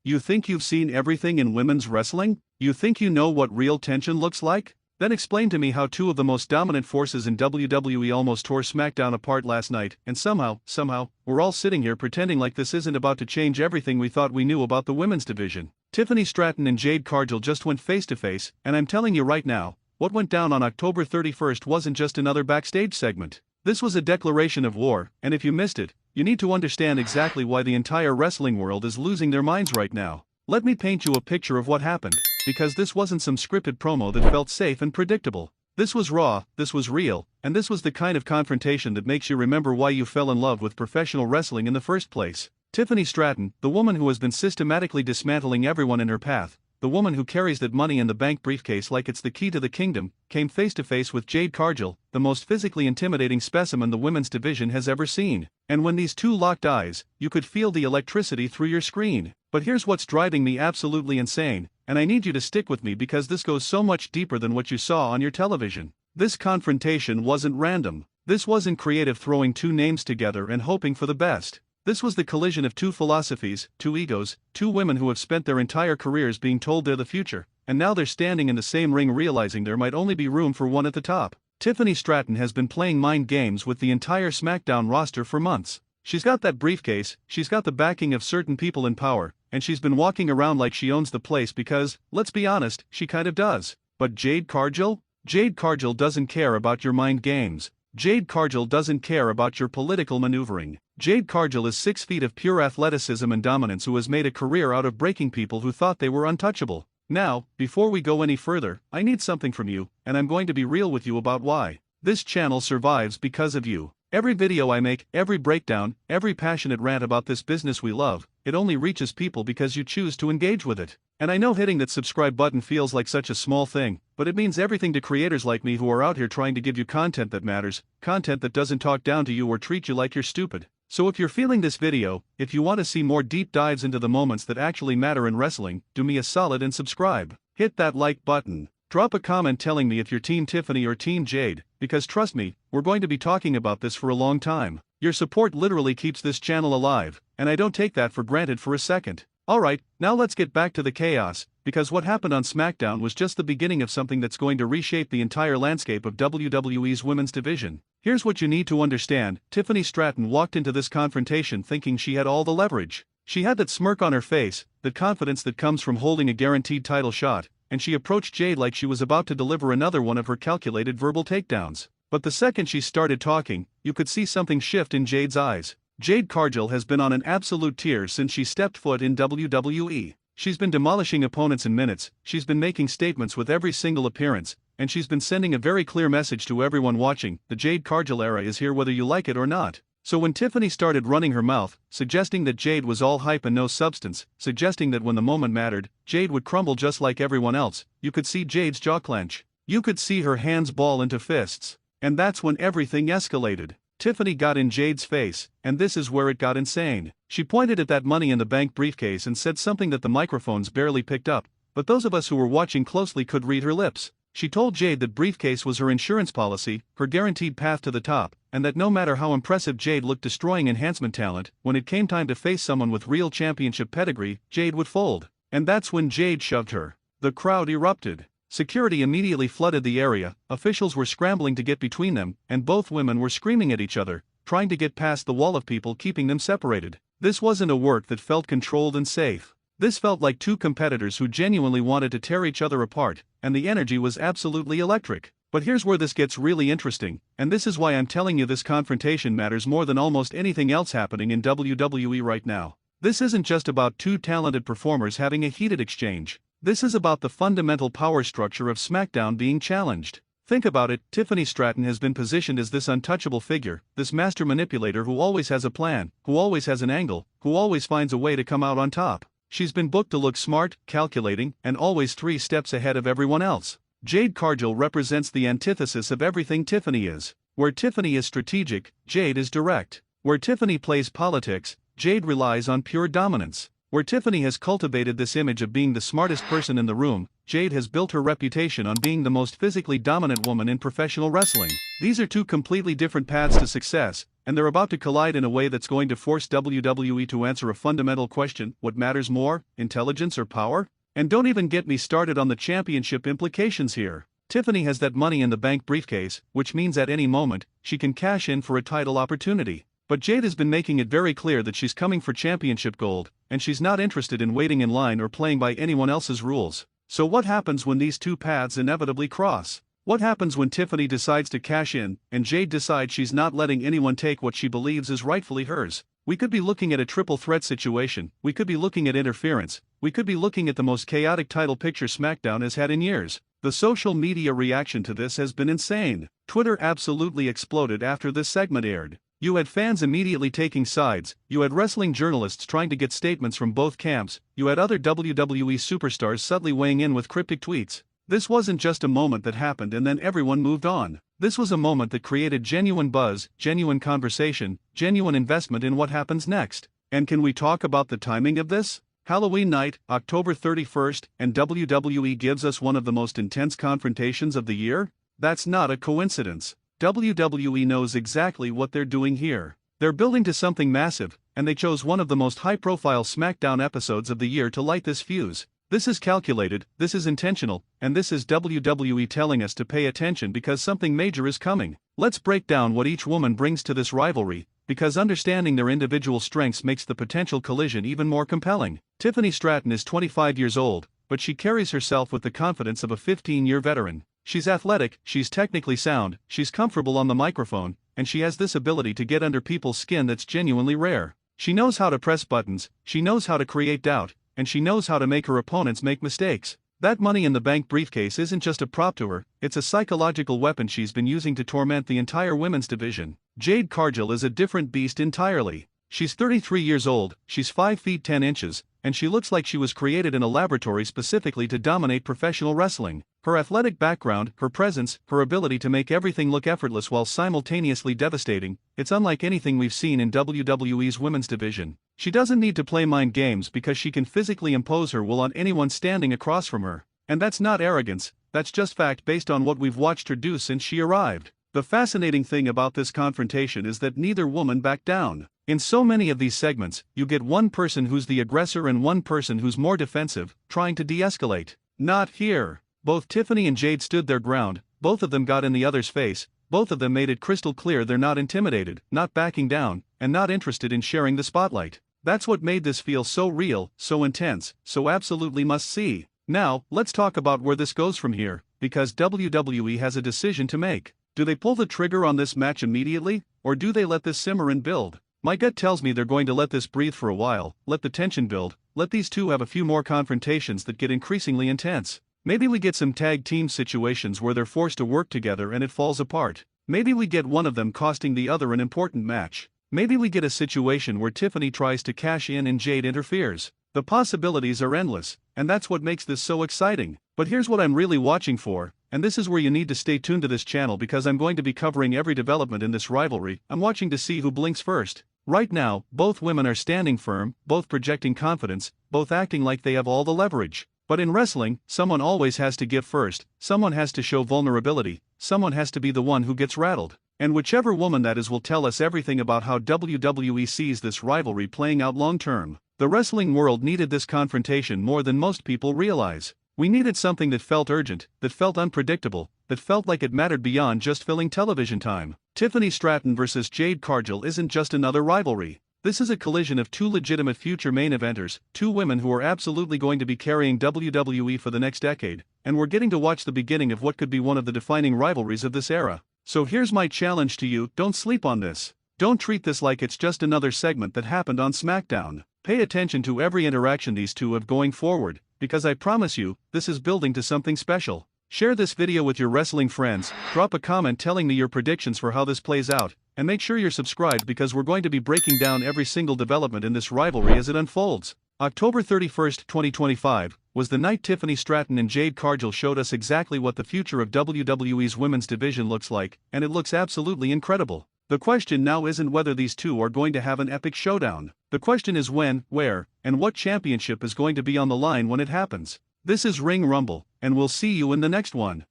You think you've seen everything in women's wrestling? You think you know what real tension looks like? Then explain to me how two of the most dominant forces in WWE almost tore SmackDown apart last night, and somehow, we're all sitting here pretending like this isn't about to change everything we thought we knew about the women's division. Tiffany Stratton and Jade Cargill just went face to face, and I'm telling you right now, what went down on October 31st wasn't just another backstage segment. This was a declaration of war, and if you missed it, you need to understand exactly why the entire wrestling world is losing their minds right now. Let me paint you a picture of what happened, because this wasn't some scripted promo that felt safe and predictable. This was raw, this was real, and this was the kind of confrontation that makes you remember why you fell in love with professional wrestling in the first place. Tiffany Stratton, the woman who has been systematically dismantling everyone in her path, the woman who carries that Money in the Bank briefcase like it's the key to the kingdom, came face to face with Jade Cargill, the most physically intimidating specimen the women's division has ever seen. And when these two locked eyes, you could feel the electricity through your screen. But here's what's driving me absolutely insane, and I need you to stick with me because this goes so much deeper than what you saw on your television. This confrontation wasn't random. This wasn't creative throwing two names together and hoping for the best. This was the collision of two philosophies, two egos, two women who have spent their entire careers being told they're the future, and now they're standing in the same ring realizing there might only be room for one at the top. Tiffany Stratton has been playing mind games with the entire SmackDown roster for months. She's got that briefcase, she's got the backing of certain people in power, and she's been walking around like she owns the place because, let's be honest, she kind of does. But Jade Cargill? Jade Cargill doesn't care about your mind games. Jade Cargill doesn't care about your political maneuvering. Jade Cargill is 6 feet of pure athleticism and dominance who has made a career out of breaking people who thought they were untouchable. Now, before we go any further, I need something from you, and I'm going to be real with you about why. This channel survives because of you. Every video I make, every breakdown, every passionate rant about this business we love, it only reaches people because you choose to engage with it. And I know hitting that subscribe button feels like such a small thing, but it means everything to creators like me who are out here trying to give you content that matters, content that doesn't talk down to you or treat you like you're stupid. So if you're feeling this video, if you want to see more deep dives into the moments that actually matter in wrestling, do me a solid and subscribe. Hit that like button. Drop a comment telling me if you're Team Tiffany or Team Jade, because trust me, we're going to be talking about this for a long time. Your support literally keeps this channel alive, and I don't take that for granted for a second. Alright, now let's get back to the chaos, because what happened on SmackDown was just the beginning of something that's going to reshape the entire landscape of WWE's women's division. Here's what you need to understand: Tiffany Stratton walked into this confrontation thinking she had all the leverage. She had that smirk on her face, that confidence that comes from holding a guaranteed title shot, and she approached Jade like she was about to deliver another one of her calculated verbal takedowns. But the second she started talking, you could see something shift in Jade's eyes. Jade Cargill has been on an absolute tear since she stepped foot in WWE. She's been demolishing opponents in minutes, she's been making statements with every single appearance, and she's been sending a very clear message to everyone watching: the Jade Cargill era is here whether you like it or not. So when Tiffany started running her mouth, suggesting that Jade was all hype and no substance, suggesting that when the moment mattered, Jade would crumble just like everyone else, you could see Jade's jaw clench. You could see her hands ball into fists. And that's when everything escalated. Tiffany got in Jade's face, and this is where it got insane. She pointed at that Money in the Bank briefcase and said something that the microphones barely picked up, but those of us who were watching closely could read her lips. She told Jade that briefcase was her insurance policy, her guaranteed path to the top, and that no matter how impressive Jade looked destroying enhancement talent, when it came time to face someone with real championship pedigree, Jade would fold. And that's when Jade shoved her. The crowd erupted. Security immediately flooded the area, officials were scrambling to get between them, and both women were screaming at each other, trying to get past the wall of people keeping them separated. This wasn't a work that felt controlled and safe. This felt like two competitors who genuinely wanted to tear each other apart, and the energy was absolutely electric. But here's where this gets really interesting, and this is why I'm telling you this confrontation matters more than almost anything else happening in WWE right now. This isn't just about two talented performers having a heated exchange. This is about the fundamental power structure of SmackDown being challenged. Think about it: Tiffany Stratton has been positioned as this untouchable figure, this master manipulator who always has a plan, who always has an angle, who always finds a way to come out on top. She's been booked to look smart, calculating, and always 3 steps ahead of everyone else. Jade Cargill represents the antithesis of everything Tiffany is. Where Tiffany is strategic, Jade is direct. Where Tiffany plays politics, Jade relies on pure dominance. Where Tiffany has cultivated this image of being the smartest person in the room, Jade has built her reputation on being the most physically dominant woman in professional wrestling. These are two completely different paths to success, and they're about to collide in a way that's going to force WWE to answer a fundamental question: what matters more, intelligence or power? And don't even get me started on the championship implications here. Tiffany has that Money in the Bank briefcase, which means at any moment, she can cash in for a title opportunity. But Jade has been making it very clear that she's coming for championship gold, and she's not interested in waiting in line or playing by anyone else's rules. So what happens when these two paths inevitably cross? What happens when Tiffany decides to cash in, and Jade decides she's not letting anyone take what she believes is rightfully hers? We could be looking at a triple threat situation, we could be looking at interference, we could be looking at the most chaotic title picture SmackDown has had in years. The social media reaction to this has been insane. Twitter absolutely exploded after this segment aired. You had fans immediately taking sides, you had wrestling journalists trying to get statements from both camps, you had other WWE superstars subtly weighing in with cryptic tweets. This wasn't just a moment that happened and then everyone moved on. This was a moment that created genuine buzz, genuine conversation, genuine investment in what happens next. And can we talk about the timing of this? Halloween night, October 31st, and WWE gives us one of the most intense confrontations of the year? That's not a coincidence. WWE knows exactly what they're doing here. They're building to something massive, and they chose one of the most high-profile SmackDown episodes of the year to light this fuse. This is calculated, this is intentional, and this is WWE telling us to pay attention because something major is coming. Let's break down what each woman brings to this rivalry, because understanding their individual strengths makes the potential collision even more compelling. Tiffany Stratton is 25 years old, but she carries herself with the confidence of a 15-year veteran. She's athletic, she's technically sound, she's comfortable on the microphone, and she has this ability to get under people's skin that's genuinely rare. She knows how to press buttons, she knows how to create doubt, and she knows how to make her opponents make mistakes. That Money in the Bank briefcase isn't just a prop to her, it's a psychological weapon she's been using to torment the entire women's division. Jade Cargill is a different beast entirely. She's 33 years old, she's 5 feet 10 inches, and she looks like she was created in a laboratory specifically to dominate professional wrestling. Her athletic background, her presence, her ability to make everything look effortless while simultaneously devastating, it's unlike anything we've seen in WWE's women's division. She doesn't need to play mind games because she can physically impose her will on anyone standing across from her. And that's not arrogance, that's just fact based on what we've watched her do since she arrived. The fascinating thing about this confrontation is that neither woman backed down. In so many of these segments, you get one person who's the aggressor and one person who's more defensive, trying to de-escalate. Not here. Both Tiffany and Jade stood their ground, both of them got in the other's face, both of them made it crystal clear they're not intimidated, not backing down, and not interested in sharing the spotlight. That's what made this feel so real, so intense, so absolutely must-see. Now, let's talk about where this goes from here, because WWE has a decision to make. Do they pull the trigger on this match immediately, or do they let this simmer and build? My gut tells me they're going to let this breathe for a while, let the tension build, let these two have a few more confrontations that get increasingly intense. Maybe we get some tag team situations where they're forced to work together and it falls apart. Maybe we get one of them costing the other an important match. Maybe we get a situation where Tiffany tries to cash in and Jade interferes. The possibilities are endless, and that's what makes this so exciting. But here's what I'm really watching for, and this is where you need to stay tuned to this channel because I'm going to be covering every development in this rivalry. I'm watching to see who blinks first. Right now, both women are standing firm, both projecting confidence, both acting like they have all the leverage. But in wrestling, someone always has to give first, someone has to show vulnerability, someone has to be the one who gets rattled. And whichever woman that is will tell us everything about how WWE sees this rivalry playing out long term. The wrestling world needed this confrontation more than most people realize. We needed something that felt urgent, that felt unpredictable, that felt like it mattered beyond just filling television time. Tiffany Stratton versus Jade Cargill isn't just another rivalry. This is a collision of two legitimate future main eventers, two women who are absolutely going to be carrying WWE for the next decade, and we're getting to watch the beginning of what could be one of the defining rivalries of this era. So here's my challenge to you: don't sleep on this. Don't treat this like it's just another segment that happened on SmackDown. Pay attention to every interaction these two have going forward, because I promise you, this is building to something special. Share this video with your wrestling friends, drop a comment telling me your predictions for how this plays out, and make sure you're subscribed because we're going to be breaking down every single development in this rivalry as it unfolds. October 31st, 2025, was the night Tiffany Stratton and Jade Cargill showed us exactly what the future of WWE's women's division looks like, and it looks absolutely incredible. The question now isn't whether these two are going to have an epic showdown. The question is when, where, and what championship is going to be on the line when it happens. This is Ring Rumble, and we'll see you in the next one.